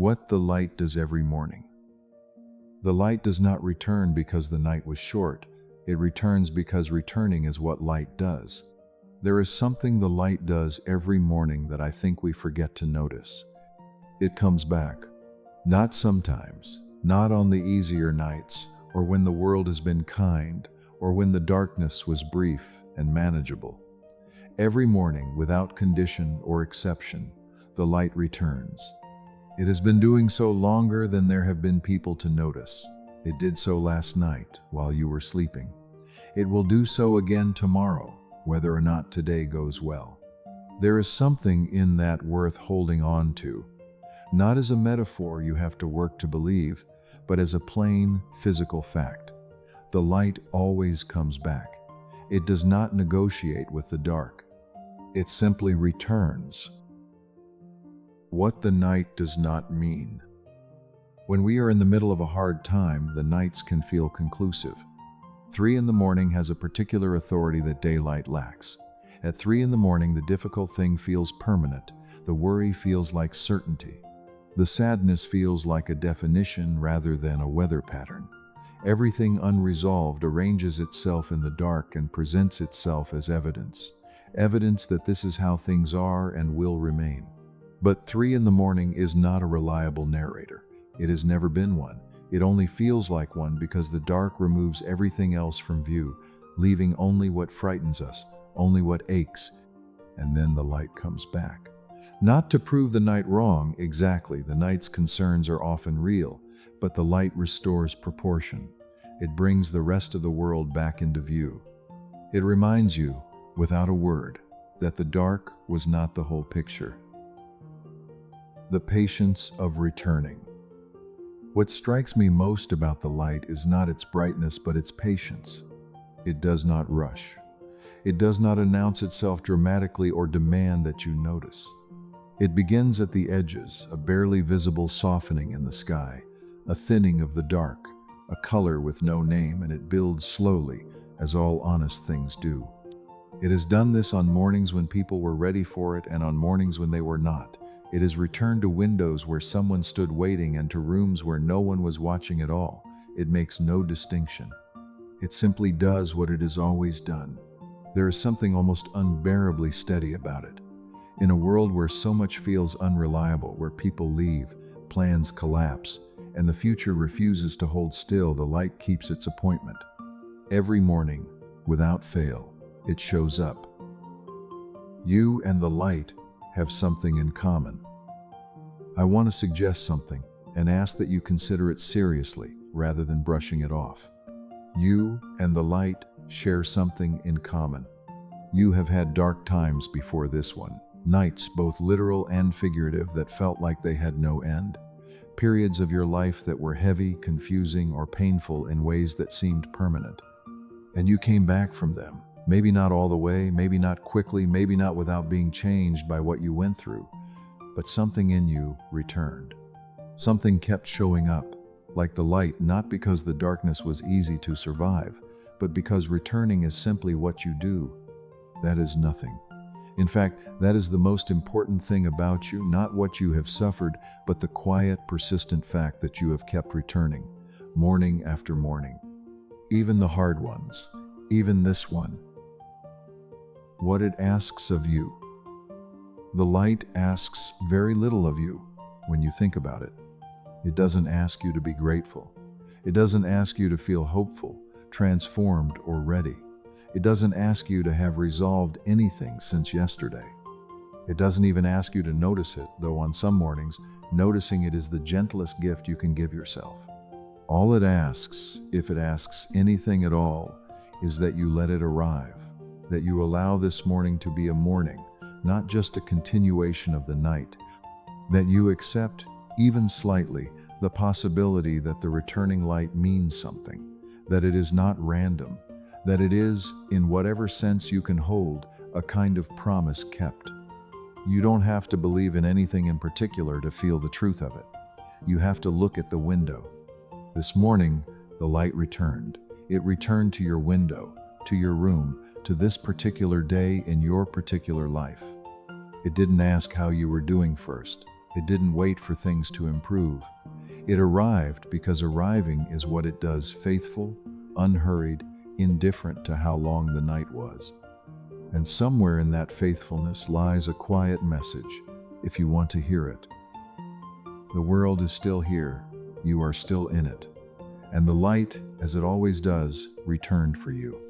What the light does every morning. The light does not return because the night was short. It returns because returning is what light does. There is something the light does every morning that I think we forget to notice. It comes back. Not sometimes, not on the easier nights, or when the world has been kind, or when the darkness was brief and manageable. Every morning, without condition or exception, the light returns. It has been doing so longer than there have been people to notice. It did so last night while you were sleeping. It will do so again tomorrow, whether or not today goes well. There is something in that worth holding on to, not as a metaphor you have to work to believe, but as a plain physical fact. The light always comes back. It does not negotiate with the dark. It simply returns. What the night does not mean. When we are in the middle of a hard time, the nights can feel conclusive. 3 in the morning has a particular authority that daylight lacks. At 3 in the morning, the difficult thing feels permanent. The worry feels like certainty. The sadness feels like a definition rather than a weather pattern. Everything unresolved arranges itself in the dark and presents itself as evidence. Evidence that this is how things are and will remain. But 3 in the morning is not a reliable narrator. It has never been one. It only feels like one because the dark removes everything else from view, leaving only what frightens us, only what aches, and then the light comes back. Not to prove the night wrong, exactly, the night's concerns are often real, but the light restores proportion. It brings the rest of the world back into view. It reminds you, without a word, that the dark was not the whole picture. The patience of returning. What strikes me most about the light is not its brightness, but its patience. It does not rush. It does not announce itself dramatically or demand that you notice. It begins at the edges, a barely visible softening in the sky, a thinning of the dark, a color with no name, and it builds slowly, as all honest things do. It has done this on mornings when people were ready for it and on mornings when they were not. It has returned to windows where someone stood waiting and to rooms where no one was watching at all. It makes no distinction. It simply does what it has always done. There is something almost unbearably steady about it. In a world where so much feels unreliable, where people leave, plans collapse, and the future refuses to hold still, the light keeps its appointment. Every morning, without fail, it shows up. You and the light have something in common. I want to suggest something and ask that you consider it seriously rather than brushing it off. You and the light share something in common. You have had dark times before this one, nights both literal and figurative that felt like they had no end, periods of your life that were heavy, confusing, or painful in ways that seemed permanent. And you came back from them. Maybe not all the way, maybe not quickly, maybe not without being changed by what you went through, but something in you returned. Something kept showing up, like the light, not because the darkness was easy to survive, but because returning is simply what you do. That is nothing. In fact, that is the most important thing about you, not what you have suffered, but the quiet, persistent fact that you have kept returning, morning after morning. Even the hard ones, even this one. What it asks of you. The light asks very little of you when you think about it. It doesn't ask you to be grateful. It doesn't ask you to feel hopeful, transformed, or ready. It doesn't ask you to have resolved anything since yesterday. It doesn't even ask you to notice it, though on some mornings, noticing it is the gentlest gift you can give yourself. All it asks, if it asks anything at all, is that you let it arrive, that you allow this morning to be a morning, not just a continuation of the night, that you accept, even slightly, the possibility that the returning light means something, that it is not random, that it is, in whatever sense you can hold, a kind of promise kept. You don't have to believe in anything in particular to feel the truth of it. You have to look at the window. This morning, the light returned. It returned to your window, to your room, to this particular day in your particular life. It didn't ask how you were doing first. It didn't wait for things to improve. It arrived because arriving is what it does, faithful, unhurried, indifferent to how long the night was. And somewhere in that faithfulness lies a quiet message, if you want to hear it. The world is still here, you are still in it, and the light, as it always does, returned for you.